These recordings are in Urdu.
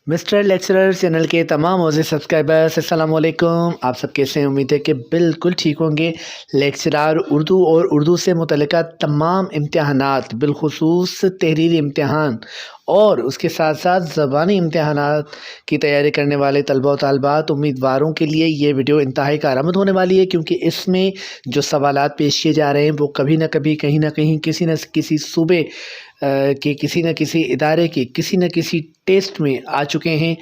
مسٹر لیکچرر چینل کے تمام معزز سبسکرائبرز السلام علیکم۔ آپ سب کیسے ہیں؟ امید ہے کہ بالکل ٹھیک ہوں گے۔ لیکچرار اردو اور اردو سے متعلقہ تمام امتحانات بالخصوص تحریری امتحان اور اس کے ساتھ ساتھ زبانی امتحانات کی تیاری کرنے والے طلبہ و طالبات امیدواروں کے لیے یہ ویڈیو انتہائی کارآمد ہونے والی ہے، کیونکہ اس میں جو سوالات پیش کیے جا رہے ہیں وہ کبھی نہ کبھی کہیں نہ کہیں کسی نہ کسی صوبے کے کسی نہ کسی ادارے کے کسی نہ کسی ٹیسٹ میں آ چکے ہیں۔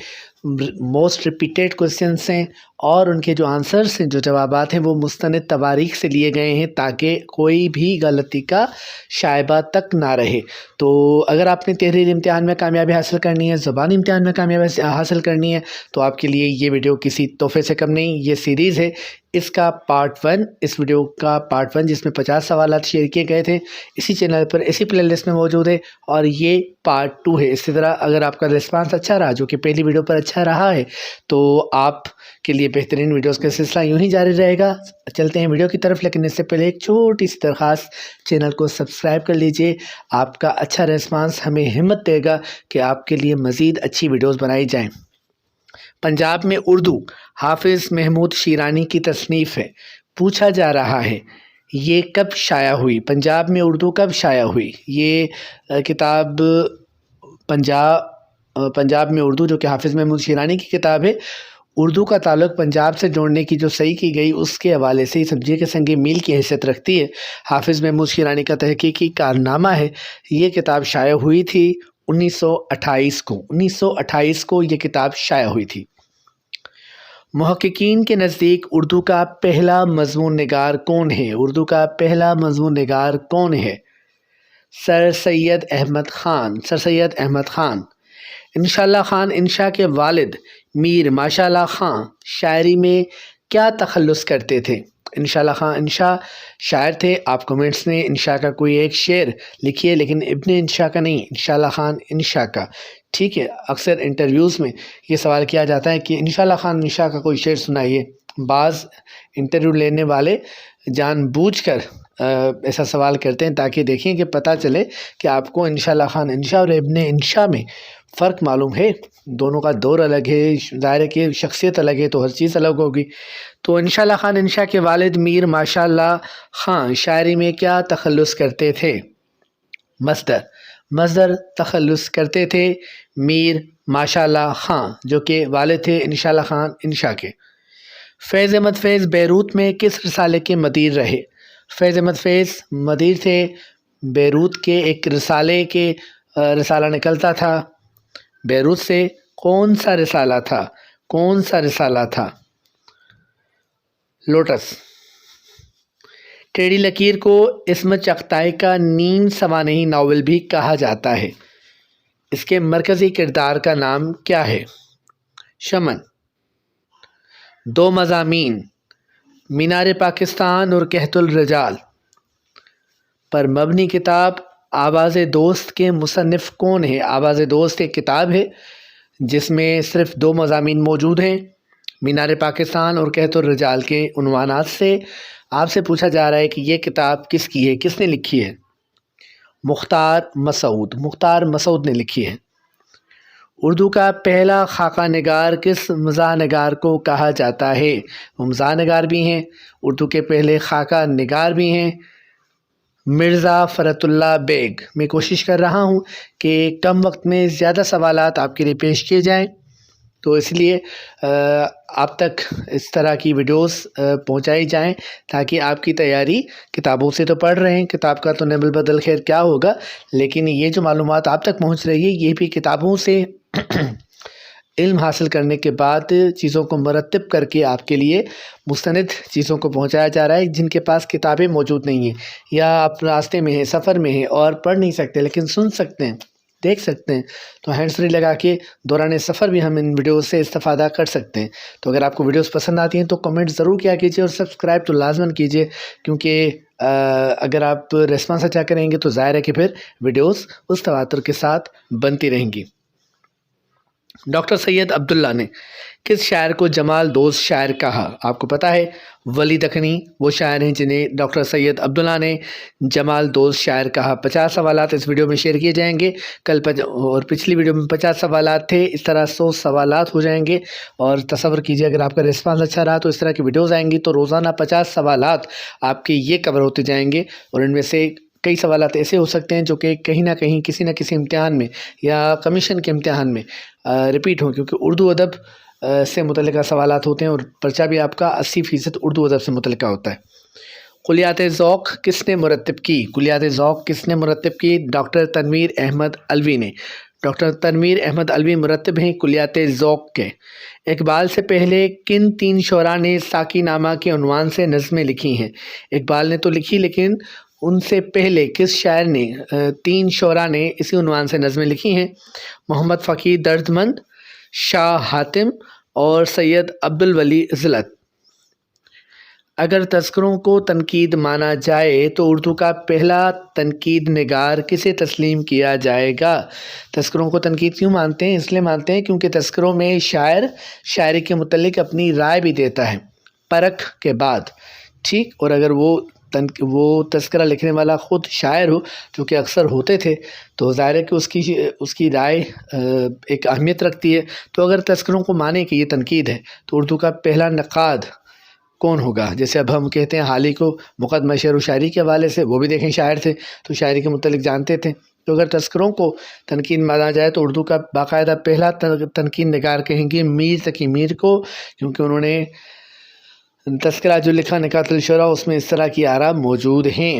موسٹ ریپیٹیڈ کوسچنس ہیں اور ان کے جو آنسرس ہیں، جو جوابات ہیں، وہ مستند تواریخ سے لیے گئے ہیں تاکہ کوئی بھی غلطی کا شائبہ تک نہ رہے۔ تو اگر آپ نے تحریری امتحان میں کامیابی حاصل کرنی ہے، زبانی امتحان میں کامیابی حاصل کرنی ہے، تو آپ کے لیے یہ ویڈیو کسی تحفے سے کم نہیں۔ یہ سیریز ہے، اس کا پارٹ 1، اس ویڈیو کا پارٹ 1 جس میں 50 سوالات شیئر کیے گئے تھے، اسی چینل پر اسی پلے لسٹ میں موجود ہے، اور یہ پارٹ 2 ہے۔ اسی طرح اگر آپ کا رسپانس اچھا رہا، جو کہ پہلی ویڈیو پر اچھا رہا ہے، تو آپ کے لیے بہترین ویڈیوز کا سلسلہ یوں ہی جاری رہے گا۔ چلتے ہیں ویڈیو کی طرف، لیکن اس سے پہلے ایک چھوٹی سی درخواست، چینل کو سبسکرائب کر لیجئے۔ آپ کا اچھا رسپانس ہمیں ہمت دے گا کہ آپ کے لیے مزید اچھی ویڈیوز بنائی جائیں۔ پنجاب میں اردو حافظ محمود شیرانی کی تصنیف ہے۔ پوچھا جا رہا ہے یہ کب شائع ہوئی؟ پنجاب میں اردو کب شائع ہوئی؟ یہ کتاب پنجاب میں اردو، جو کہ حافظ محمود شیرانی کی کتاب ہے، اردو کا تعلق پنجاب سے جوڑنے کی جو صحیح کی گئی اس کے حوالے سے سمجھیے کہ سنگ میل کی حیثیت رکھتی ہے۔ حافظ محمود شیرانی کا تحقیقی کارنامہ ہے۔ یہ کتاب شائع ہوئی تھی 1928 کو یہ کتاب شائع ہوئی تھی۔ محققین کے نزدیک اردو کا پہلا مضمون نگار کون ہے؟ اردو کا پہلا مضمون نگار کون ہے؟ سر سید احمد خان۔ سر سید احمد خان۔ انشاء اللہ خان انشا کے والد میر ماشاء اللہ خان شاعری میں کیا تخلص کرتے تھے؟ انشاء اللہ خان انشا شاعر تھے۔ آپ کمنٹس میں انشا کا کوئی ایک شعر لکھیے، لیکن ابن انشا کا نہیں، انشاء اللہ خان انشا کا، ٹھیک ہے؟ اکثر انٹرویوز میں یہ سوال کیا جاتا ہے کہ انشاء اللہ خان انشا کا کوئی شعر سنائیے۔ بعض انٹرویو لینے والے جان بوجھ کر ایسا سوال کرتے ہیں تاکہ دیکھیں کہ پتہ چلے کہ آپ کو انشاء اللہ خان انشا اور ابن انشا میں فرق معلوم ہے۔ دونوں کا دور الگ ہے، ظاہر ہے کہ شخصیت الگ ہے تو ہر چیز الگ ہوگی۔ تو انشاء اللہ خان انشا کے والد میر ماشاء اللہ خان شاعری میں کیا تخلص کرتے تھے؟ مصدر تخلص کرتے تھے میر ماشاء اللہ خان، جو کہ والد تھے انشاء اللہ خان انشا کے۔ فیض احمد فیض بیروت میں کس رسالے کے مدیر رہے؟ فیض احمد فیض مدیر تھے بیروت کے ایک رسالے کے، رسالہ نکلتا تھا بیروت سے۔ کون سا رسالہ تھا؟ کون سا رسالہ تھا؟ لوٹس۔ ٹیڑھی لکیر کو عصمت چغتائی کا نیم سوانحی ناول بھی کہا جاتا ہے۔ اس کے مرکزی کردار کا نام کیا ہے؟ شمن۔ دو مضامین، مینار پاکستان اور قحط الرجال پر مبنی کتاب آواز دوست کے مصنف کون ہے؟ آواز دوست ایک کتاب ہے جس میں صرف 2 مضامین موجود ہیں، مینار پاکستان اور قحط الرجال کے عنوانات سے۔ آپ سے پوچھا جا رہا ہے کہ یہ کتاب کس کی ہے، کس نے لکھی ہے؟ مختار مسعود۔ مختار مسعود نے لکھی ہے۔ اردو کا پہلا خاکہ نگار کس مزاح نگار کو کہا جاتا ہے؟ وہ مزاح نگار بھی ہیں، اردو کے پہلے خاکہ نگار بھی ہیں، مرزا فرت اللہ بیگ۔ میں کوشش کر رہا ہوں کہ کم وقت میں زیادہ سوالات آپ کے لیے پیش کیے جائیں، تو اس لیے آپ تک اس طرح کی ویڈیوز پہنچائی جائیں تاکہ آپ کی تیاری، کتابوں سے تو پڑھ رہے ہیں، کتاب کا تو نعم البدل خیر کیا ہوگا، لیکن یہ جو معلومات آپ تک پہنچ رہی ہے یہ بھی کتابوں سے علم حاصل کرنے کے بعد چیزوں کو مرتب کر کے آپ کے لیے مستند چیزوں کو پہنچایا جا رہا ہے، جن کے پاس کتابیں موجود نہیں ہیں یا آپ راستے میں ہیں، سفر میں ہیں اور پڑھ نہیں سکتے لیکن سن سکتے ہیں، دیکھ سکتے ہیں، تو ہینڈ فری لگا کے دوران سفر بھی ہم ان ویڈیوز سے استفادہ کر سکتے ہیں۔ تو اگر آپ کو ویڈیوز پسند آتی ہیں تو کمنٹ ضرور کیا کیجیے اور سبسکرائب تو لازماً کیجیے، کیونکہ اگر آپ ریسپانس اچھا کریں گے تو ظاہر ہے کہ پھر ویڈیوز اس تواتر کے ساتھ بنتی رہیں گی۔ ڈاکٹر سید عبداللہ نے کس شاعر کو جمال دوست شاعر کہا؟ آپ کو پتہ ہے ولی دکنی وہ شاعر ہیں جنہیں ڈاکٹر سید عبداللہ نے جمال دوست شاعر کہا۔ 50 سوالات اس ویڈیو میں شیئر کیے جائیں گے، اور پچھلی ویڈیو میں 50 سوالات تھے، اس طرح 100 سوالات ہو جائیں گے۔ اور تصور کیجئے اگر آپ کا رسپانس اچھا رہا تو اس طرح کی ویڈیوز آئیں گی تو روزانہ 50 سوالات آپ کے یہ کور ہوتے جائیں گے، اور ان میں سے کئی سوالات ایسے ہو سکتے ہیں جو کہ کہیں نہ کہیں کسی نہ کسی امتحان میں یا کمیشن کے امتحان میں ریپیٹ ہوں، کیونکہ اردو ادب سے متعلقہ سوالات ہوتے ہیں اور پرچہ بھی آپ کا 80% اردو ادب سے متعلقہ ہوتا ہے۔ کلیات ذوق کس نے مرتب کی؟ کلیات ذوق کس نے مرتب کی؟ ڈاکٹر تنویر احمد علوی نے۔ ڈاکٹر تنویر احمد علوی مرتب ہیں کلیات ذوق کے۔ اقبال سے پہلے کن 3 شعراء نے ساقی نامہ کے عنوان سے نظمیں لکھی ہیں؟ اقبال نے تو لکھی، لیکن ان سے پہلے کس شاعر نے 3 شعراء نے اسی عنوان سے نظمیں لکھی ہیں؟ محمد فقیر دردمند، شاہ حاتم اور سید عبدالولی عزلت۔ اگر تذکروں کو تنقید مانا جائے تو اردو کا پہلا تنقید نگار کسے تسلیم کیا جائے گا؟ تذکروں کو تنقید کیوں مانتے ہیں؟ اس لیے مانتے ہیں کیونکہ تذکروں میں شاعر شاعری کے متعلق اپنی رائے بھی دیتا ہے پرکھ کے بعد، ٹھیک؟ اور اگر وہ تذکرہ لکھنے والا خود شاعر ہو، جو کہ اکثر ہوتے تھے، تو ظاہر ہے کہ اس کی رائے ایک اہمیت رکھتی ہے۔ تو اگر تذکروں کو مانے کہ یہ تنقید ہے تو اردو کا پہلا نقاد کون ہوگا؟ جیسے اب ہم کہتے ہیں حالی کو مقدمہ شعر و شاعری کے حوالے سے، وہ بھی دیکھیں شاعر تھے تو شاعری کے متعلق جانتے تھے۔ تو اگر تذکروں کو تنقید مانا جائے تو اردو کا باقاعدہ پہلا تنقید نگار کہیں گے میر تقی میر کو، کیونکہ انہوں نے تذکرہ جو لکھا نکات الشعراء اس میں اس طرح کی آراء موجود ہیں۔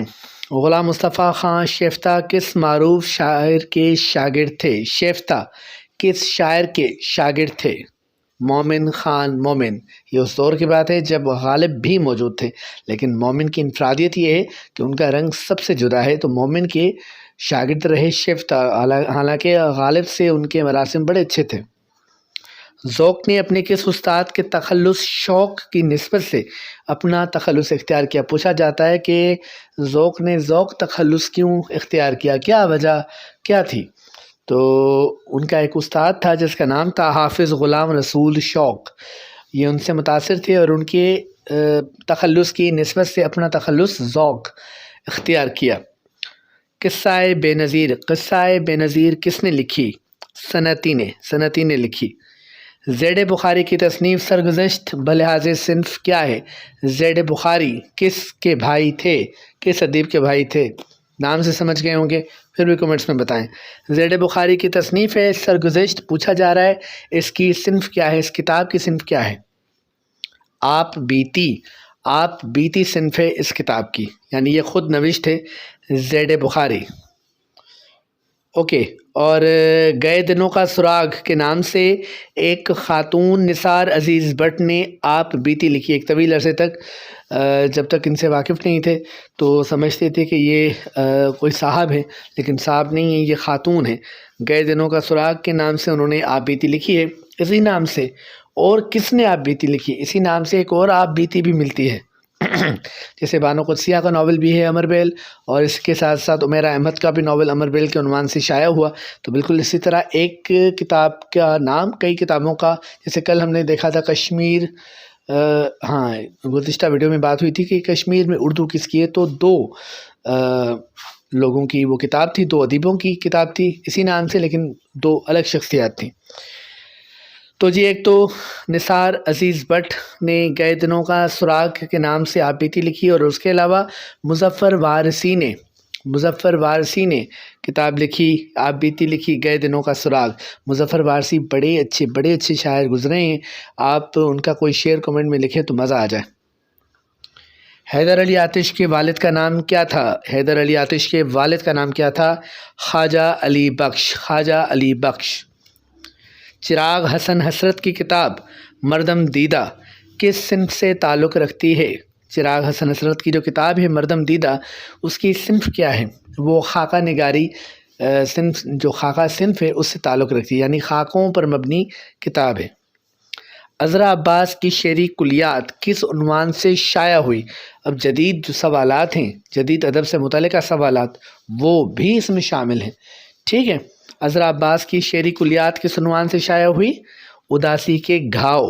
غلام مصطفیٰ خان شیفتہ کس معروف شاعر کے شاگرد تھے؟ شیفتہ کس شاعر کے شاگرد تھے؟ مومن خان مومن۔ یہ اس دور کی بات ہے جب غالب بھی موجود تھے، لیکن مومن کی انفرادیت یہ ہے کہ ان کا رنگ سب سے جدا ہے، تو مومن کے شاگرد رہے شیفتہ، حالانکہ غالب سے ان کے مراسم بڑے اچھے تھے۔ ذوق نے اپنے کس استاد کے تخلص شوق کی نسبت سے اپنا تخلص اختیار کیا؟ پوچھا جاتا ہے کہ ذوق نے ذوق تخلص کیوں اختیار کیا، کیا وجہ کیا تھی؟ تو ان کا ایک استاد تھا جس کا نام تھا حافظ غلام رسول شوق، یہ ان سے متاثر تھے اور ان کے تخلص کی نسبت سے اپنا تخلص ذوق اختیار کیا۔ قصہ بے نظیر، قصہ بے نظیر کس نے لکھی؟ صنعتی نے لکھی۔ زید بخاری کی تصنیف سرگزشت بلحاظ صنف کیا ہے؟ زید بخاری کس کے بھائی تھے؟ کس ادیب کے بھائی تھے؟ نام سے سمجھ گئے ہوں گے، پھر بھی کمنٹس میں بتائیں۔ زید بخاری کی تصنیف ہے سرگزشت، پوچھا جا رہا ہے اس کی صنف کیا ہے، اس کتاب کی صنف کیا ہے؟ آپ بیتی صنف ہے اس کتاب کی، یعنی یہ خود نوشت ہے زید بخاری۔ اوکے، اور گئے دنوں کا سراغ کے نام سے ایک خاتون نثار عزیز بٹ نے آپ بیتی لکھی۔ ایک طویل عرصے تک جب تک ان سے واقف نہیں تھے تو سمجھتے تھے کہ یہ کوئی صاحب ہے، لیکن صاحب نہیں ہے، یہ خاتون ہے۔ گئے دنوں کا سراغ کے نام سے انہوں نے آپ بیتی لکھی ہے۔ اسی نام سے اور کس نے آپ بیتی لکھی؟ اسی نام سے ایک اور آپ بیتی بھی ملتی ہے، جیسے بانو قدسیہ کا ناول بھی ہے امر بیل، اور اس کے ساتھ ساتھ عمیرہ احمد کا بھی ناول امر بیل کے عنوان سے شائع ہوا۔ تو بالکل اسی طرح ایک کتاب کا نام کئی کتابوں کا، جیسے کل ہم نے دیکھا تھا کشمیر، گزشتہ ویڈیو میں بات ہوئی تھی کہ کشمیر میں اردو کس کی ہے، تو 2 لوگوں کی وہ کتاب تھی، 2 ادیبوں کی کتاب تھی اسی نام سے، لیکن 2 الگ شخصیات تھیں۔ تو جی ایک تو نثار عزیز بٹ نے گئے دنوں کا سراغ کے نام سے آپ بیتی لکھی، اور اس کے علاوہ مظفر وارثی نے کتاب لکھی، آپ بیتی لکھی گئے دنوں کا سراغ۔ مظفر وارثی بڑے اچھے شاعر گزرے ہیں، آپ ان کا کوئی شعر کمنٹ میں لکھیں تو مزہ آ جائے۔ حیدر علی آتش کے والد کا نام کیا تھا؟ حیدر علی آتش کے والد کا نام کیا تھا؟ خواجہ علی بخش۔ چراغ حسن حسرت کی کتاب مردم دیدہ کس صنف سے تعلق رکھتی ہے؟ چراغ حسن حسرت کی جو کتاب ہے مردم دیدہ، اس کی صنف کیا ہے؟ وہ خاکہ نگاری صنف، جو خاکہ صنف ہے اس سے تعلق رکھتی ہے، یعنی خاکوں پر مبنی کتاب ہے۔ عذرا عباس کی شعری کلیات کس عنوان سے شائع ہوئی؟ اب جدید جو سوالات ہیں، جدید ادب سے متعلقہ سوالات، وہ بھی اس میں شامل ہیں، ٹھیک ہے؟ عذرا عباس کی شعری کلیات کس عنوان سے شائع ہوئی؟ اداسی کے گھاؤ۔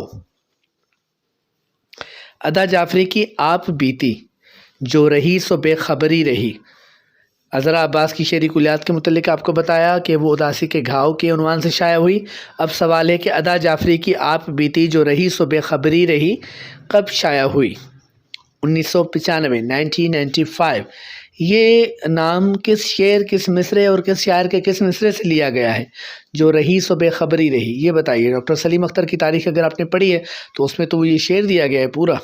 ادا جعفری کی آپ بیتی جو رہی سو بے خبری رہی، عذرا عباس کی شعری کلیات کے متعلق آپ کو بتایا کہ وہ اداسی کے گھاؤ کے عنوان سے شائع ہوئی۔ اب سوال ہے کہ ادا جعفری کی آپ بیتی جو رہی سو بے خبری رہی کب شائع ہوئی؟ 1995، 1995۔ یہ نام کس شعر، کس مصرعے اور کس شاعر کے کس مصرعے سے لیا گیا ہے؟ جو رہی سو بے خبری رہی، یہ بتائیے۔ ڈاکٹر سلیم اختر کی تاریخ اگر آپ نے پڑھی ہے تو اس میں تو یہ شعر دیا گیا ہے پورا۔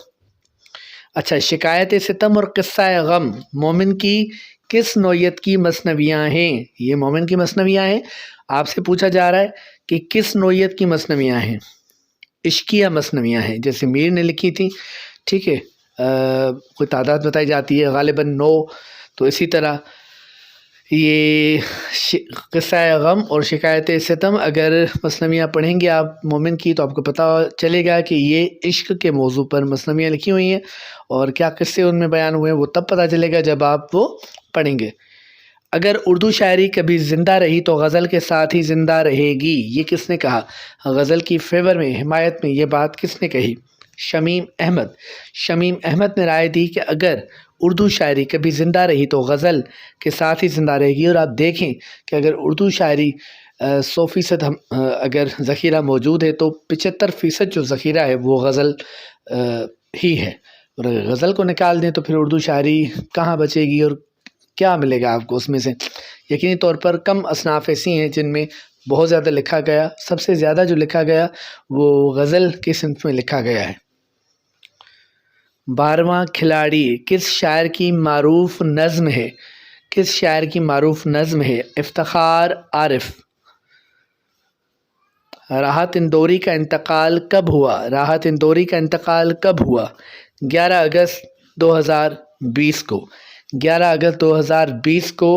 اچھا، شکایت ستم اور قصہ غم مومن کی کس نوعیت کی مثنویاں ہیں؟ یہ مومن کی مثنویاں ہیں۔ آپ سے پوچھا جا رہا ہے کہ کس نوعیت کی مثنویاں ہیں؟ عشقیہ مثنویاں ہیں، جیسے میر نے لکھی تھی، ٹھیک ہے، کوئی تعداد بتائی جاتی ہے غالباً 9، تو اسی طرح یہ قصہ غم اور شکایت ستم اگر مثنویاں پڑھیں گے آپ مومن کی تو آپ کو پتہ چلے گا کہ یہ عشق کے موضوع پر مثنویاں لکھی ہوئی ہیں، اور کیا قصے ان میں بیان ہوئے ہیں وہ تب پتہ چلے گا جب آپ وہ پڑھیں گے۔ اگر اردو شاعری کبھی زندہ رہی تو غزل کے ساتھ ہی زندہ رہے گی، یہ کس نے کہا؟ غزل کی فیور میں، حمایت میں یہ بات کس نے کہی؟ شمیم احمد۔ شمیم احمد نے رائے دی کہ اگر اردو شاعری کبھی زندہ رہی تو غزل کے ساتھ ہی زندہ رہے گی، اور آپ دیکھیں کہ اگر اردو شاعری 100% اگر ذخیرہ موجود ہے تو 75% جو ذخیرہ ہے وہ غزل ہی ہے، اور اگر غزل کو نکال دیں تو پھر اردو شاعری کہاں بچے گی اور کیا ملے گا آپ کو اس میں سے؟ یقینی طور پر کم اصناف ایسی ہیں جن میں بہت زیادہ لکھا گیا، سب سے زیادہ جو لکھا گیا وہ غزل کی صنف میں لکھا گیا ہے۔ 12واں کھلاڑی کس شاعر کی معروف نظم ہے؟ کس شاعر کی معروف نظم ہے؟ افتخار عارف۔ راحت اندوری کا انتقال کب ہوا؟ راحت اندوری کا انتقال کب ہوا؟ 11 اگست 2020 کو۔ 11 اگست 2020 کو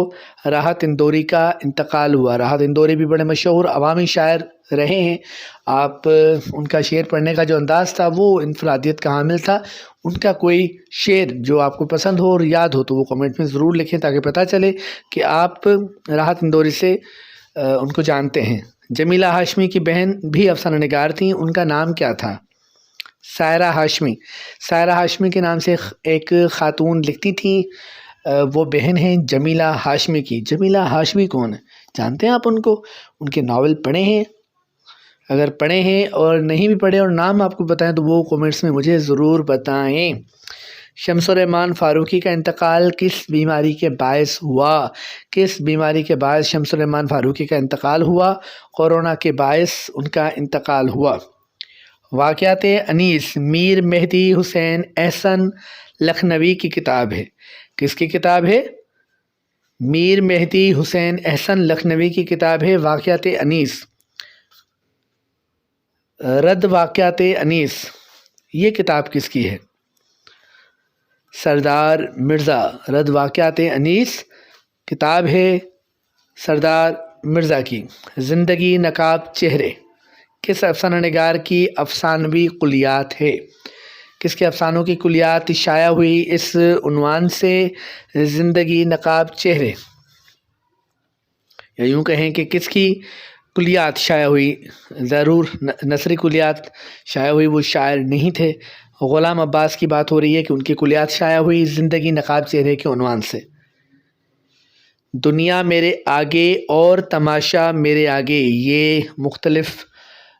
راحت اندوری کا انتقال ہوا۔ راحت اندوری بھی بڑے مشہور عوامی شاعر رہے ہیں۔ آپ ان کا شعر پڑھنے کا جو انداز تھا وہ انفرادیت کا حامل تھا۔ ان کا کوئی شعر جو آپ کو پسند ہو اور یاد ہو تو وہ کمنٹ میں ضرور لکھیں تاکہ پتہ چلے کہ آپ راحت اندوری سے ان کو جانتے ہیں۔ جمیلہ ہاشمی کی بہن بھی افسانہ نگار تھیں، ان کا نام کیا تھا؟ سائرہ ہاشمی۔ سائرہ ہاشمی کے نام سے ایک خاتون لکھتی تھیں، وہ بہن ہیں جمیلہ ہاشمی کی۔ جمیلہ ہاشمی کون ہے؟ جانتے ہیں آپ ان کو؟ ان کے ناول پڑھے ہیں؟ اگر پڑھے ہیں اور نہیں بھی پڑھے اور نام آپ کو بتائیں تو وہ کومنٹس میں مجھے ضرور بتائیں۔ شمس الرحمن فاروقی کا انتقال کس بیماری کے باعث ہوا؟ کس بیماری کے باعث شمس الرحمن فاروقی کا انتقال ہوا؟ کورونا کے باعث ان کا انتقال ہوا۔ واقعات انیس میر مہدی حسین احسن لکھنوی کی کتاب ہے۔ کس کی کتاب ہے؟ میر مہدی حسین احسن لکھنوی کی کتاب ہے واقعات انیس۔ رد واقعات انیس یہ کتاب کس کی ہے؟ سردار مرزا۔ رد واقعات انیس کتاب ہے سردار مرزا کی۔ زندگی نقاب چہرے کس افسانہ نگار کی افسانوی کلیات ہے؟ کس کے افسانوں کی کلیات شائع ہوئی اس عنوان سے؟ زندگی نقاب چہرے، یا یوں کہیں کہ کس کی کلیات شائع ہوئی؟ ضرور نثری کلیات شائع ہوئی، وہ شاعر نہیں تھے۔ غلام عباس کی بات ہو رہی ہے کہ ان کی کلیات شائع ہوئی زندگی نقاب چہرے کے عنوان سے۔ دنیا میرے آگے اور تماشا میرے آگے، یہ مختلف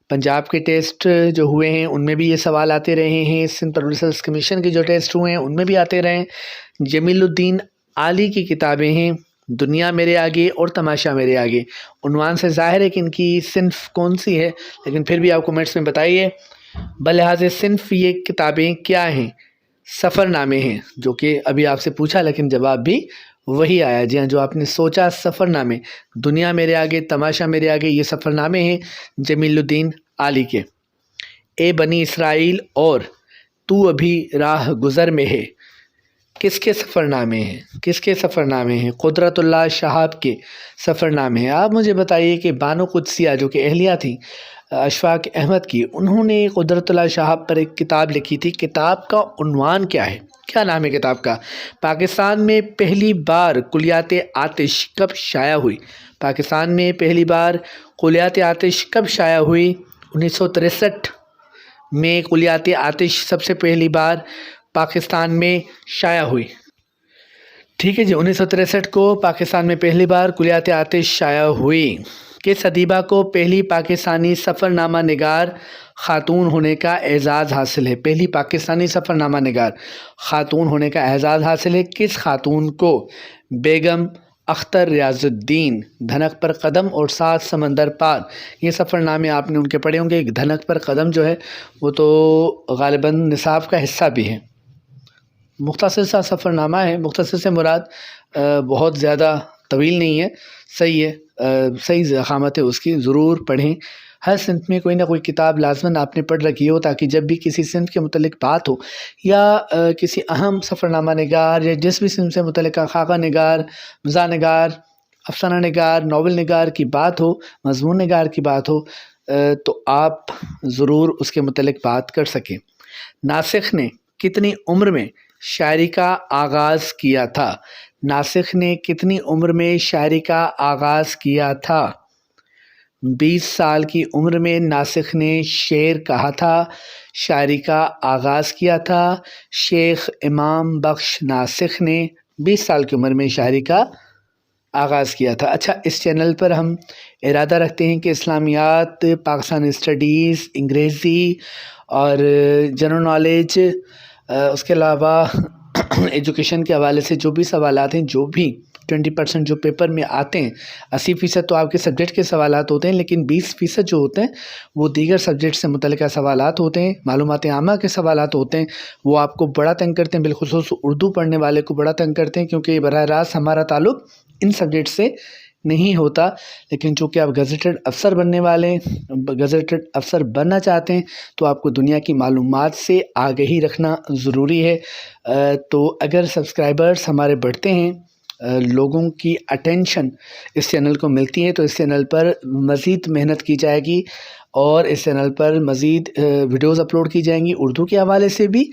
پنجاب کے ٹیسٹ جو ہوئے ہیں ان میں بھی یہ سوال آتے رہے ہیں، سندھ پبلک سروس کمیشن کے جو ٹیسٹ ہوئے ہیں ان میں بھی آتے رہے ہیں۔ جمیل الدین عالی کی کتابیں ہیں دنیا میرے آگے اور تماشا میرے آگے۔ عنوان سے ظاہر ہے کہ ان کی صنف کون سی ہے، لیکن پھر بھی آپ کومنٹس میں بتائیے۔ بلحاظ صنف یہ کتابیں کیا ہیں؟ سفر نامے ہیں، جو کہ ابھی آپ سے پوچھا لیکن جواب بھی وہی آیا۔ جی ہاں، جو آپ نے سوچا سفر نامے، دنیا میرے آگے تماشا میرے آگے، یہ سفر نامے ہیں جمیل الدین عالی کے۔ اے بنی اسرائیل اور تو ابھی راہ گزر میں ہے، کس کے سفر نامے ہیں؟ کس کے سفر نامے ہیں؟ قدرت اللہ شہاب کے سفر نامے ہیں۔ آپ مجھے بتائیے کہ بانو قدسیہ جو کہ اہلیہ تھیں اشفاق احمد کی، انہوں نے قدرت اللہ شہاب پر ایک کتاب لکھی تھی، کتاب کا عنوان کیا ہے؟ کیا نام ہے کتاب کا؟ پاکستان میں پہلی بار کلیات آتش کب شائع ہوئی؟ پاکستان میں پہلی بار کلیات آتش کب شائع ہوئی؟ 1963 میں کلیات آتش سب سے پہلی بار پاکستان میں شائع ہوئی۔ ٹھیک ہے جی، 1963 کو پاکستان میں پہلی بار کلیات آتش شائع ہوئی۔ کس ادیبہ کو پہلی پاکستانی سفر نامہ نگار خاتون ہونے کا اعزاز حاصل ہے؟ پہلی پاکستانی سفر نامہ نگار خاتون ہونے کا اعزاز حاصل ہے کس خاتون کو؟ بیگم اختر ریاض الدین۔ دھنک پر قدم اور 7 سمندر پار، یہ سفر نامے آپ نے ان کے پڑھے ہوں گے۔ دھنک پر قدم جو ہے وہ تو غالباً نصاب کا حصہ بھی ہے۔ مختصر سا سفر نامہ ہے، مختصر سے مراد بہت زیادہ طویل نہیں ہے، صحیح ہے، صحیح ضخامت ہے اس کی، ضرور پڑھیں۔ ہر صنف میں کوئی نہ کوئی کتاب لازماً آپ نے پڑھ رکھی ہو، تاکہ جب بھی کسی صنف کے متعلق بات ہو یا کسی اہم سفر نامہ نگار یا جس بھی صنف سے متعلقہ خاکہ نگار، مزاح نگار، افسانہ نگار، ناول نگار کی بات ہو، مضمون نگار کی بات ہو، تو آپ ضرور اس کے متعلق بات کر سکیں۔ ناسخ نے کتنی عمر میں شاعری کا آغاز کیا تھا؟ ناسخ نے کتنی عمر میں شاعری کا آغاز کیا تھا؟ 20 سال کی عمر میں ناسخ نے شعر کہا تھا، شاعری کا آغاز کیا تھا۔ شیخ امام بخش ناسخ نے 20 سال کی عمر میں شاعری کا آغاز کیا تھا۔ اچھا، اس چینل پر ہم ارادہ رکھتے ہیں کہ اسلامیات، پاکستانی اسٹڈیز، انگریزی اور جنرل نالج، اس کے علاوہ ایجوکیشن کے حوالے سے جو بھی سوالات ہیں، جو بھی 20% جو پیپر میں آتے ہیں، 80% تو آپ کے سبجیکٹ کے سوالات ہوتے ہیں، لیکن 20% جو ہوتے ہیں وہ دیگر سبجیکٹ سے متعلقہ سوالات ہوتے ہیں، معلومات عامہ کے سوالات ہوتے ہیں۔ وہ آپ کو بڑا تنگ کرتے ہیں، بالخصوص اردو پڑھنے والے کو بڑا تنگ کرتے ہیں، کیونکہ یہ براہ راست ہمارا تعلق ان سبجیکٹ سے نہیں ہوتا۔ لیکن چونکہ آپ گزٹڈ افسر بننے والے گزٹڈ افسر بننا چاہتے ہیں، تو آپ کو دنیا کی معلومات سے آگہی رکھنا ضروری ہے۔ تو اگر سبسکرائبرز ہمارے بڑھتے ہیں، لوگوں کی اٹینشن اس چینل کو ملتی ہے، تو اس چینل پر مزید محنت کی جائے گی اور اس چینل پر مزید ویڈیوز اپلوڈ کی جائیں گی، اردو کے حوالے سے بھی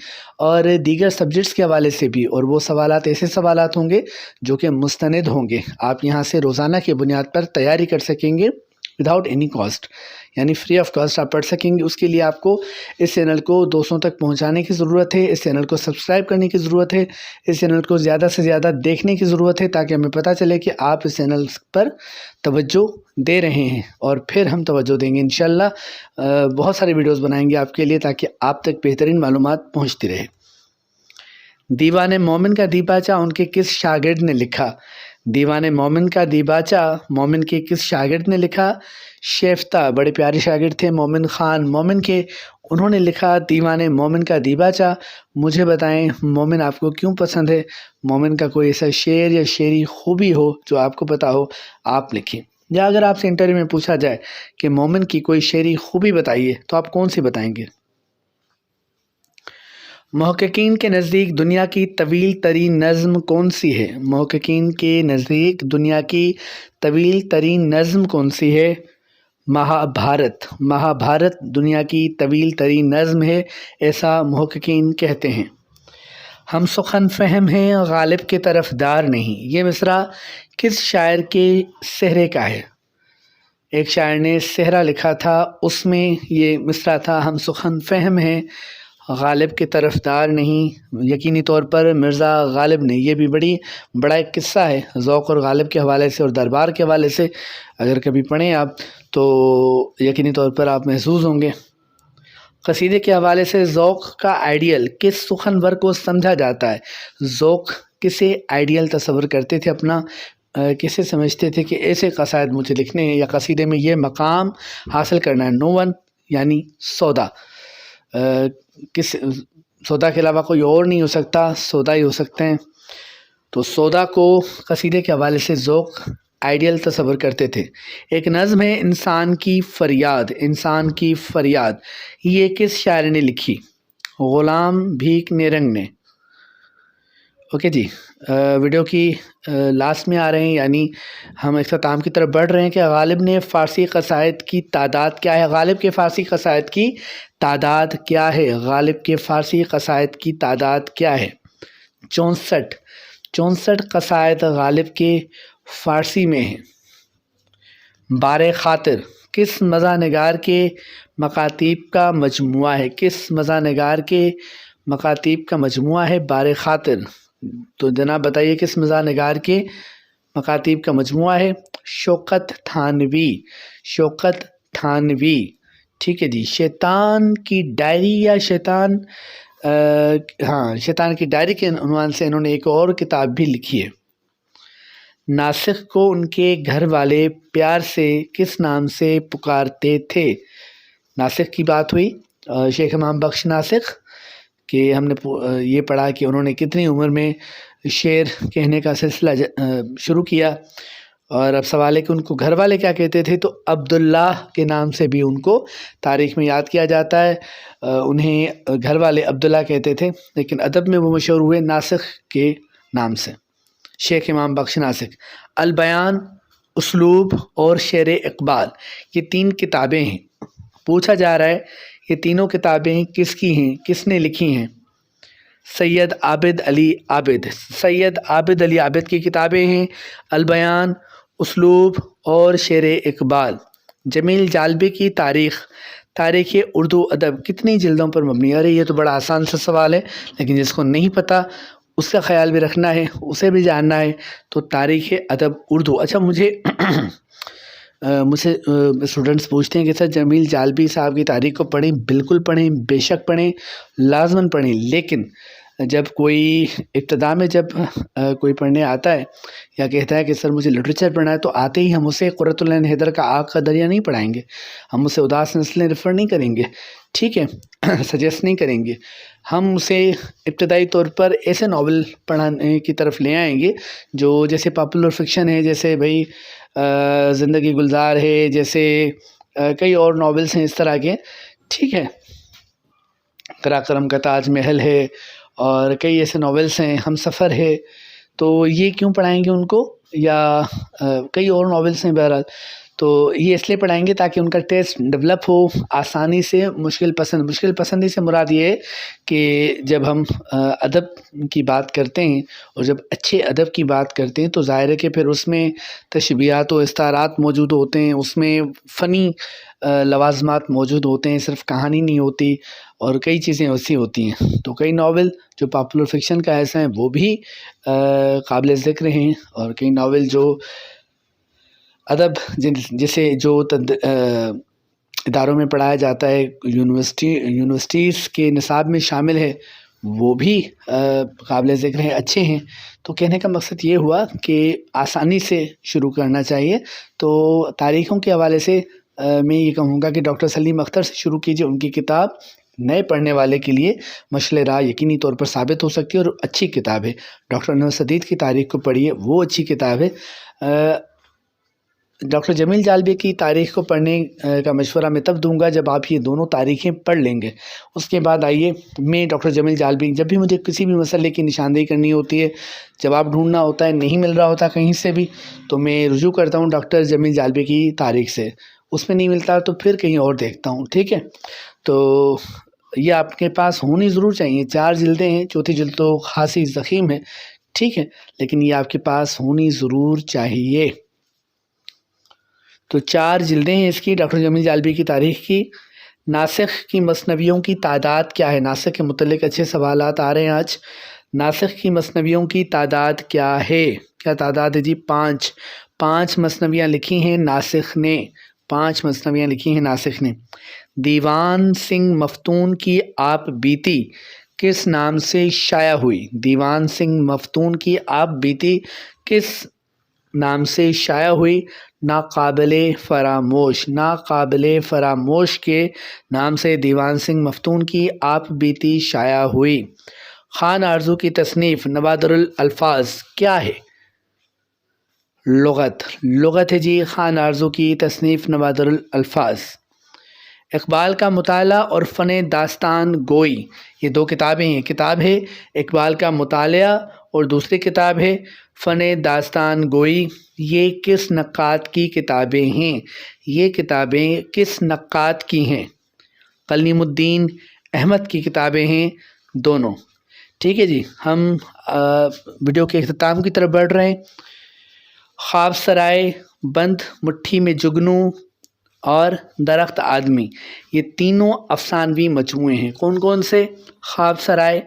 اور دیگر سبجیکٹس کے حوالے سے بھی، اور وہ سوالات ایسے سوالات ہوں گے جو کہ مستند ہوں گے۔ آپ یہاں سے روزانہ کی بنیاد پر تیاری کر سکیں گے وداؤٹ اینی کاسٹ، یعنی فری آف کاسٹ آپ پڑھ سکیں گے۔ اس کے لیے آپ کو اس چینل کو دوستوں تک پہنچانے کی ضرورت ہے، اس چینل کو سبسکرائب کرنے کی ضرورت ہے، اس چینل کو زیادہ سے زیادہ دیکھنے کی ضرورت ہے، تاکہ ہمیں پتہ چلے کہ آپ اس چینل پر توجہ دے رہے ہیں، اور پھر ہم توجہ دیں گے انشاءاللہ۔ بہت سارے ویڈیوز بنائیں گے آپ کے لیے، تاکہ آپ تک بہترین معلومات پہنچتی رہے۔ دیوان مومن کا دیباچہ ان کے کس شاگرد نے لکھا؟ دیوان مومن کا دیباچہ مومن کے کس شاگرد نے لکھا؟ شیفتہ، بڑے پیارے شاگرد تھے مومن خان مومن کے، انہوں نے لکھا دیوان مومن کا دیباچہ۔ مجھے بتائیں مومن آپ کو کیوں پسند ہے؟ مومن کا کوئی ایسا شعر یا شعری خوبی ہو جو آپ کو پتہ ہو، آپ لکھیں۔ یا اگر آپ سے انٹرویو میں پوچھا جائے کہ مومن کی کوئی شعری خوبی بتائیے، تو آپ کون سی بتائیں گے؟ محققین کے نزدیک دنیا کی طویل ترین نظم کون سی ہے؟ محققین کے نزدیک دنیا کی طویل ترین نظم کون سی ہے؟ مہابھارت۔ مہابھارت دنیا کی طویل ترین نظم ہے، ایسا محققین کہتے ہیں۔ ہم سخن فہم ہیں، غالب کے طرف دار نہیں، یہ مصرع کس شاعر کے سحرے کا ہے؟ ایک شاعر نے سحرہ لکھا تھا، اس میں یہ مصرع تھا، ہم سخن فہم ہیں، غالب کے طرف دار نہیں۔ یقینی طور پر مرزا غالب نے، یہ بھی بڑا ایک قصہ ہے ذوق اور غالب کے حوالے سے اور دربار کے حوالے سے، اگر کبھی پڑھیں آپ تو یقینی طور پر آپ محظوظ ہوں گے۔ قصیدے کے حوالے سے ذوق کا آئیڈیل کس سخنور کو سمجھا جاتا ہے؟ ذوق کسے آئیڈیل تصور کرتے تھے اپنا، کسے سمجھتے تھے کہ ایسے قصائد مجھے لکھنے ہیں یا قصیدے میں یہ مقام حاصل کرنا ہے؟ نو ون، یعنی سودا۔ سودا کے علاوہ کوئی اور نہیں ہو سکتا، سودا ہی ہو سکتے ہیں۔ تو سودا کو قصیدے کے حوالے سے ذوق آئیڈیل تصور کرتے تھے۔ ایک نظم ہے انسان کی فریاد، انسان کی فریاد، یہ کس شاعر نے لکھی؟ غلام بھیک نیرنگ نے۔ اوکے جی، ویڈیو کی لاسٹ میں آ رہے ہیں، یعنی ہم اختتام کی طرف بڑھ رہے ہیں کہ غالب نے فارسی قصائد کی تعداد کیا ہے؟ غالب کے فارسی قصائد کی تعداد کیا ہے؟ غالب کے فارسی قصائد کی تعداد کیا ہے؟ 64 قصائد غالب کے فارسی میں ہیں۔ بار خاطر کس مزاح نگار کے مکاتیب کا مجموعہ ہے؟ کس مزاح نگار کے مکاتیب کا مجموعہ ہے بار خاطر؟ تو جناب بتائیے کس مزاح نگار کے مکاتیب کا مجموعہ ہے؟ شوکت تھانوی، ٹھیک ہے جی۔ شیطان کی ڈائری یا شیطان کی ڈائری کے عنوان سے انہوں نے ایک اور کتاب بھی لکھی ہے۔ ناسخ کو ان کے گھر والے پیار سے کس نام سے پکارتے تھے؟ ناسخ کی بات ہوئی، شیخ امام بخش ناسخ، کہ ہم نے یہ پڑھا کہ انہوں نے کتنی عمر میں شعر کہنے کا سلسلہ شروع کیا، اور اب سوال ہے کہ ان کو گھر والے کیا کہتے تھے؟ تو عبداللہ کے نام سے بھی ان کو تاریخ میں یاد کیا جاتا ہے۔ انہیں گھر والے عبداللہ کہتے تھے، لیکن ادب میں وہ مشہور ہوئے ناسخ کے نام سے، شیخ امام بخش ناسخ۔ البیان، اسلوب اور شعر اقبال، یہ 3 کتابیں ہیں۔ پوچھا جا رہا ہے یہ تینوں کتابیں کس کی ہیں، کس نے لکھی ہیں؟ سید عابد علی عابد کی کتابیں ہیں البیان، اسلوب اور شعر اقبال۔ جمیل جالبی کی تاریخ اردو ادب کتنی جلدوں پر مبنی ہے؟ ارے یہ تو بڑا آسان سا سوال ہے، لیکن جس کو نہیں پتہ اس کا خیال بھی رکھنا ہے، اسے بھی جاننا ہے۔ تو تاریخ ادب اردو، اچھا مجھے اسٹوڈنٹس پوچھتے ہیں کہ سر جمیل جالبی صاحب کی تاریخ کو پڑھیں، بالکل پڑھیں، بے شک پڑھیں، لازماً پڑھیں، لیکن جب کوئی ابتدا میں جب کوئی پڑھنے آتا ہے یا کہتا ہے کہ سر مجھے لٹریچر پڑھنا ہے، تو آتے ہی ہم اسے قرۃ العین حیدر کا آگ کا دریا نہیں پڑھائیں گے، ہم اسے اداس نسلیں ریفر نہیں کریں گے، ٹھیک ہے، سجیسٹ نہیں کریں گے۔ ہم اسے ابتدائی طور پر ایسے ناول پڑھانے کی طرف لے آئیں گے جو جیسے پاپولر فکشن ہے، جیسے بھائی زندگی گلزار ہے، جیسے کئی اور ناولس ہیں اس طرح کے، ٹھیک ہے، قراقرم کا تاج محل ہے، اور کئی ایسے ناولس ہیں، ہم سفر ہے، تو یہ کیوں پڑھائیں گے ان کو؟ یا کئی اور ناولس ہیں بہرحال، تو یہ اس لیے پڑھائیں گے تاکہ ان کا ٹیسٹ ڈیولپ ہو آسانی سے۔ مشکل پسندی سے مراد یہ ہے کہ جب ہم ادب کی بات کرتے ہیں اور جب اچھے ادب کی بات کرتے ہیں تو ظاہر ہے کہ پھر اس میں تشبیہات و استعارات موجود ہوتے ہیں، اس میں فنی لوازمات موجود ہوتے ہیں، صرف کہانی نہیں ہوتی، اور کئی چیزیں ایسی ہوتی ہیں۔ تو کئی ناول جو پاپولر فکشن کا ایسا ہیں وہ بھی قابل ذکر ہیں، اور کئی ناول جو ادب جسے جو اداروں میں پڑھایا جاتا ہے، یونیورسٹیز کے نصاب میں شامل ہے، وہ بھی قابل ذکر ہیں، اچھے ہیں۔ تو کہنے کا مقصد یہ ہوا کہ آسانی سے شروع کرنا چاہیے۔ تو تاریخوں کے حوالے سے میں یہ کہوں گا کہ ڈاکٹر سلیم اختر سے شروع کیجیے، ان کی کتاب نئے پڑھنے والے کے لیے مشعل راہ یقینی طور پر ثابت ہو سکتی ہے، اور اچھی کتاب ہے۔ ڈاکٹر انور سدید کی تاریخ کو پڑھیے، وہ اچھی کتاب ہے۔ ڈاکٹر جمیل جالبی کی تاریخ کو پڑھنے کا مشورہ میں تب دوں گا جب آپ یہ دونوں تاریخیں پڑھ لیں گے۔ اس کے بعد آئیے، میں ڈاکٹر جمیل جالبی، جب بھی مجھے کسی بھی مسئلے کی نشاندہی کرنی ہوتی ہے، جواب ڈھونڈنا ہوتا ہے، نہیں مل رہا ہوتا کہیں سے بھی، تو میں رجوع کرتا ہوں ڈاکٹر جمیل جالبی کی تاریخ سے۔ اس میں نہیں ملتا تو پھر کہیں اور دیکھتا ہوں، ٹھیک ہے۔ تو یہ آپ کے پاس ہونی ضرور چاہیے، 4 جلدیں ہیں، چوتھی جلد تو خاصی ضخیم ہے، ٹھیک ہے، لیکن یہ آپ کے پاس ہونی ضرور چاہیے۔ تو 4 جلدیں ہیں اس کی، ڈاکٹر جمیل جالبی کی تاریخ کی۔ ناسخ کی مثنویوں کی تعداد کیا ہے؟ ناسخ کے متعلق اچھے سوالات آ رہے ہیں آج۔ ناسخ کی مثنویوں کی تعداد کیا ہے؟ کیا تعداد ہے جی؟ 5 مثنویاں لکھی ہیں ناسخ نے، 5 مثنویاں لکھی ہیں ناسخ نے۔ دیوان سنگھ مفتون کی آپ بیتی کس نام سے شائع ہوئی؟ دیوان سنگھ مفتون کی آپ بیتی کس نام سے شائع ہوئی؟ ناقابل فراموش کے نام سے دیوان سنگھ مفتون کی آپ بیتی شائع ہوئی۔ خان آرزو کی تصنیف نوادر الالفاظ کیا ہے؟ لغت ہے جی خان آرزو کی تصنیف نوادر الالفاظ۔ اقبال کا مطالعہ اور فن داستان گوئی، یہ 2 کتابیں ہیں، کتاب ہے اقبال کا مطالعہ اور دوسری کتاب ہے فن داستان گوئی۔ یہ کس نقاد کی کتابیں ہیں؟ یہ کتابیں کس نقاد کی ہیں؟ کلیم الدین احمد کی کتابیں ہیں دونوں۔ ٹھیک ہے جی، ہم ویڈیو کے اختتام کی طرف بڑھ رہے ہیں۔ خواب سرائے، بند مٹھی میں جگنو اور درخت آدمی، یہ تینوں افسانوی مجموعے ہیں۔ کون کون سے؟ خواب سرائے،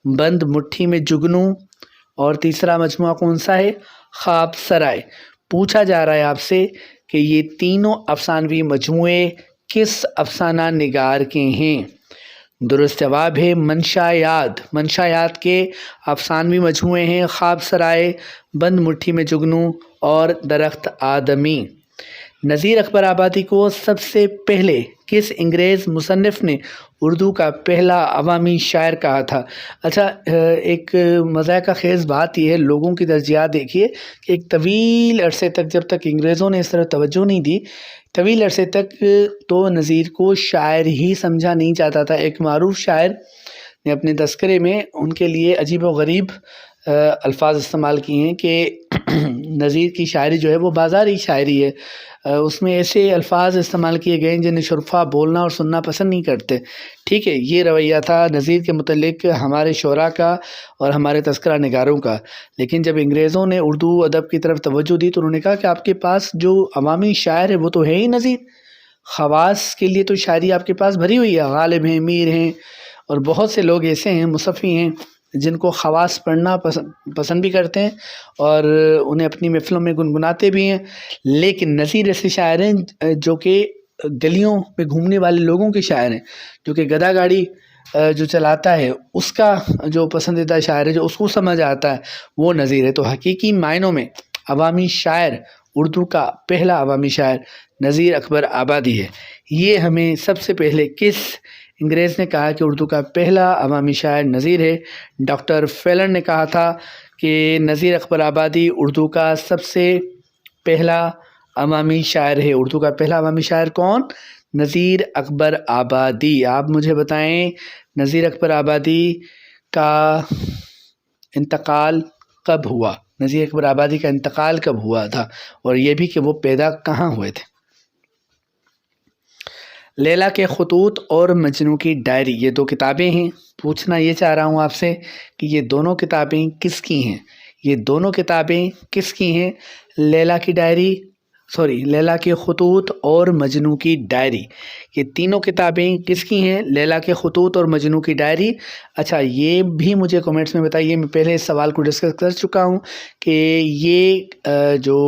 بند مٹھی میں جگنو اور تیسرا مجموعہ کون سا ہے؟ خواب سرائے۔ پوچھا جا رہا ہے آپ سے کہ یہ تینوں افسانوی مجموعے کس افسانہ نگار کے ہیں؟ درست جواب ہے منشایات۔ منشایات کے افسانوی مجموعے ہیں خواب سرائے، بند مٹھی میں جگنو اور درخت آدمی۔ نذیر اکبر آبادی کو سب سے پہلے کس انگریز مصنف نے اردو کا پہلا عوامی شاعر کہا تھا؟ اچھا، ایک مضحکہ خیز بات یہ ہے، لوگوں کی ترجیحات دیکھیے کہ ایک طویل عرصے تک جب تک انگریزوں نے اس طرح توجہ نہیں دی، طویل عرصے تک تو نذیر کو شاعر ہی سمجھا نہیں جاتا تھا۔ ایک معروف شاعر نے اپنے تذکرے میں ان کے لیے عجیب و غریب الفاظ استعمال کیے ہیں کہ نذیر کی شاعری جو ہے وہ بازاری شاعری ہے، اس میں ایسے الفاظ استعمال کیے گئے ہیں جنہیں شرفا بولنا اور سننا پسند نہیں کرتے۔ ٹھیک ہے، یہ رویہ تھا نذیر کے متعلق ہمارے شعراء کا اور ہمارے تذکرہ نگاروں کا۔ لیکن جب انگریزوں نے اردو ادب کی طرف توجہ دی تو انہوں نے کہا کہ آپ کے پاس جو عوامی شاعر ہے وہ تو ہے ہی نذیر، خواص کے لیے تو شاعری آپ کے پاس بھری ہوئی ہے، غالب ہیں، میر ہیں اور بہت سے لوگ ایسے ہیں مصفی ہیں جن کو خواص پڑھنا پسند بھی کرتے ہیں اور انہیں اپنی محفلوں میں گنگناتے بھی ہیں۔ لیکن نذیر ایسے شاعر ہیں جو کہ گلیوں میں گھومنے والے لوگوں کے شاعر ہیں، جو کہ گدا گاڑی جو چلاتا ہے اس کا جو پسندیدہ شاعر ہے، جو اس کو سمجھ آتا ہے، وہ نذیر ہے۔ تو حقیقی معنوں میں عوامی شاعر، اردو کا پہلا عوامی شاعر نذیر اکبر آبادی ہے۔ یہ ہمیں سب سے پہلے کس انگریز نے کہا کہ اردو کا پہلا عوامی شاعر نذیر ہے؟ ڈاکٹر فیلن نے کہا تھا کہ نذیر اکبر آبادی اردو کا سب سے پہلا عوامی شاعر ہے۔ اردو کا پہلا عوامی شاعر کون؟ نذیر اکبر آبادی۔ آپ مجھے بتائیں نذیر اکبر آبادی کا انتقال کب ہوا؟ نذیر اکبر آبادی کا انتقال کب ہوا تھا، اور یہ بھی کہ وہ پیدا کہاں ہوئے تھے؟ لیلا کے خطوط اور مجنوں کی ڈائری، یہ دو کتابیں ہیں۔ پوچھنا یہ چاہ رہا ہوں آپ سے کہ یہ دونوں کتابیں کس کی ہیں؟ یہ دونوں کتابیں کس کی ہیں؟ لیلا کے خطوط اور مجنوں کی ڈائری، یہ تینوں کتابیں کس کی ہیں؟ لیلا کے خطوط اور مجنوں کی ڈائری۔ اچھا، یہ بھی مجھے کمنٹس میں بتائیے، میں پہلے اس سوال کو ڈسکس کر چکا ہوں کہ یہ جو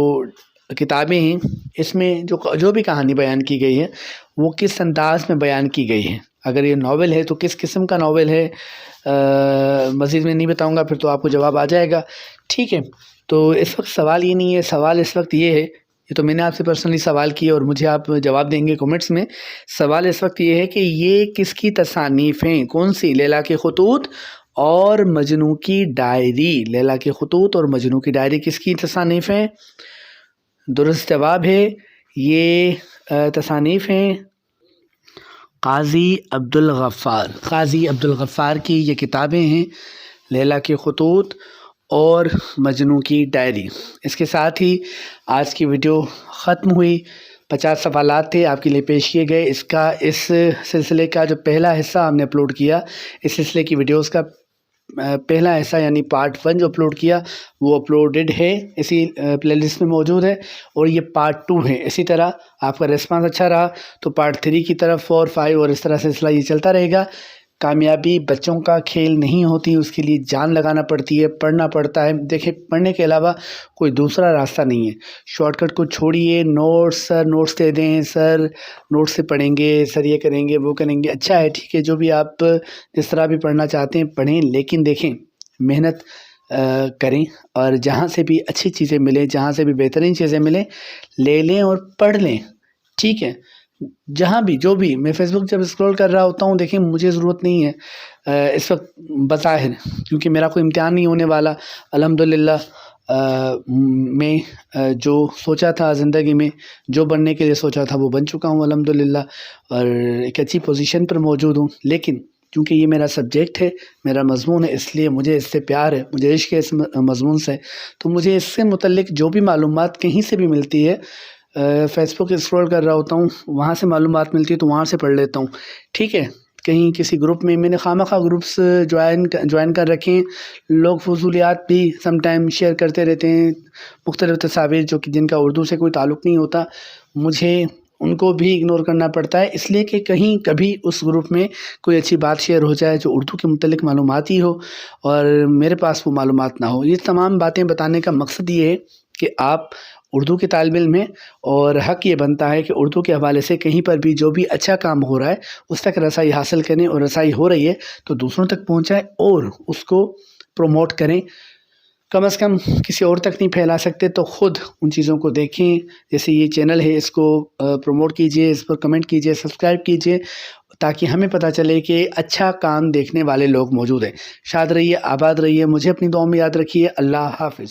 کتابیں ہیں اس میں جو بھی کہانی بیان کی گئی ہے وہ کس انداز میں بیان کی گئی ہے؟ اگر یہ ناول ہے تو کس قسم کا ناول ہے؟ مزید میں نہیں بتاؤں گا، پھر تو آپ کو جواب آ جائے گا۔ ٹھیک ہے، تو اس وقت سوال یہ نہیں ہے، سوال اس وقت یہ ہے، یہ تو میں نے آپ سے پرسنلی سوال کیا اور مجھے آپ جواب دیں گے کمنٹس میں۔ سوال اس وقت یہ ہے کہ یہ کس کی تصانیف ہیں؟ کون سی؟ لیلا کے خطوط اور مجنوں کی ڈائری۔ لیلا کے خطوط اور مجنوں کی ڈائری کس کی تصانیف ہیں؟ درست جواب ہے یہ تصانیف ہیں قاضی عبدالغفار۔ قاضی عبدالغفار کی یہ کتابیں ہیں، لیلا کے خطوط اور مجنوں کی ڈائری۔ اس کے ساتھ ہی آج کی ویڈیو ختم ہوئی۔ 50 سوالات تھے آپ کے لیے پیش کیے گئے۔ اس سلسلے کا جو پہلا حصہ ہم نے اپلوڈ کیا، اس سلسلے کی ویڈیوز کا پہلا حصہ یعنی پارٹ 1 جو اپلوڈ کیا وہ اپلوڈڈ ہے، اسی پلے لسٹ میں موجود ہے، اور یہ پارٹ 2 ہے۔ اسی طرح آپ کا ریسپانس اچھا رہا تو پارٹ 3 کی طرف 4، 5 اور اس طرح سلسلہ یہ چلتا رہے گا۔ کامیابی بچوں کا کھیل نہیں ہوتی، اس کے لیے جان لگانا پڑتی ہے، پڑھنا پڑتا ہے۔ دیکھیں، پڑھنے کے علاوہ کوئی دوسرا راستہ نہیں ہے۔ شارٹ کٹ کو چھوڑیے، سر نوٹس دے دیں، سر نوٹس سے پڑھیں گے، سر یہ کریں گے، وہ کریں گے، اچھا ہے، ٹھیک ہے، جو بھی آپ جس طرح بھی پڑھنا چاہتے ہیں پڑھیں، لیکن دیکھیں محنت کریں اور جہاں سے بھی اچھی چیزیں ملیں، جہاں سے بھی بہترین چیزیں ملیں لے لیں اور پڑھ لیں، ٹھیک ہے۔ جہاں بھی جو بھی میں فیس بک جب اسکرول کر رہا ہوتا ہوں، دیکھیں مجھے ضرورت نہیں ہے اس وقت بظاہر، کیونکہ میرا کوئی امتحان نہیں ہونے والا الحمدللہ۔ میں جو سوچا تھا زندگی میں، جو بننے کے لیے سوچا تھا وہ بن چکا ہوں الحمدللہ، اور ایک اچھی پوزیشن پر موجود ہوں۔ لیکن کیونکہ یہ میرا سبجیکٹ ہے، میرا مضمون ہے، اس لیے مجھے اس سے پیار ہے، مجھے عشق ہے اس مضمون سے، تو مجھے اس سے متعلق جو بھی معلومات کہیں سے بھی ملتی ہے، فیس بک اسکرول کر رہا ہوتا ہوں، وہاں سے معلومات ملتی ہے تو وہاں سے پڑھ لیتا ہوں، ٹھیک ہے۔ کہیں کسی گروپ میں نے خواہ گروپس جوائن کر رکھے ہیں. لوگ فضولیات بھی سم ٹائم شیئر کرتے رہتے ہیں، مختلف تصاویر جو کہ جن کا اردو سے کوئی تعلق نہیں ہوتا. مجھے ان کو بھی اگنور کرنا پڑتا ہے، اس لیے کہ کہیں کبھی اس گروپ میں کوئی اچھی بات شیئر ہو جائے جو اردو کے متعلق معلومات ہی ہو اور میرے پاس وہ معلومات نہ ہو. یہ تمام باتیں بتانے کا مقصد یہ ہے کہ آپ اردو کے طالب علم ہیں اور حق یہ بنتا ہے کہ اردو کے حوالے سے کہیں پر بھی جو بھی اچھا کام ہو رہا ہے اس تک رسائی حاصل کریں، اور رسائی ہو رہی ہے تو دوسروں تک پہنچائیں اور اس کو پروموٹ کریں. کم از کم کسی اور تک نہیں پھیلا سکتے تو خود ان چیزوں کو دیکھیں. جیسے یہ چینل ہے، اس کو پروموٹ کیجئے، اس پر کمنٹ کیجئے، سبسکرائب کیجئے تاکہ ہمیں پتہ چلے کہ اچھا کام دیکھنے والے لوگ موجود ہیں. شاد رہیے، آباد رہیے، مجھے اپنی دعاؤں میں یاد رکھیے. اللہ حافظ.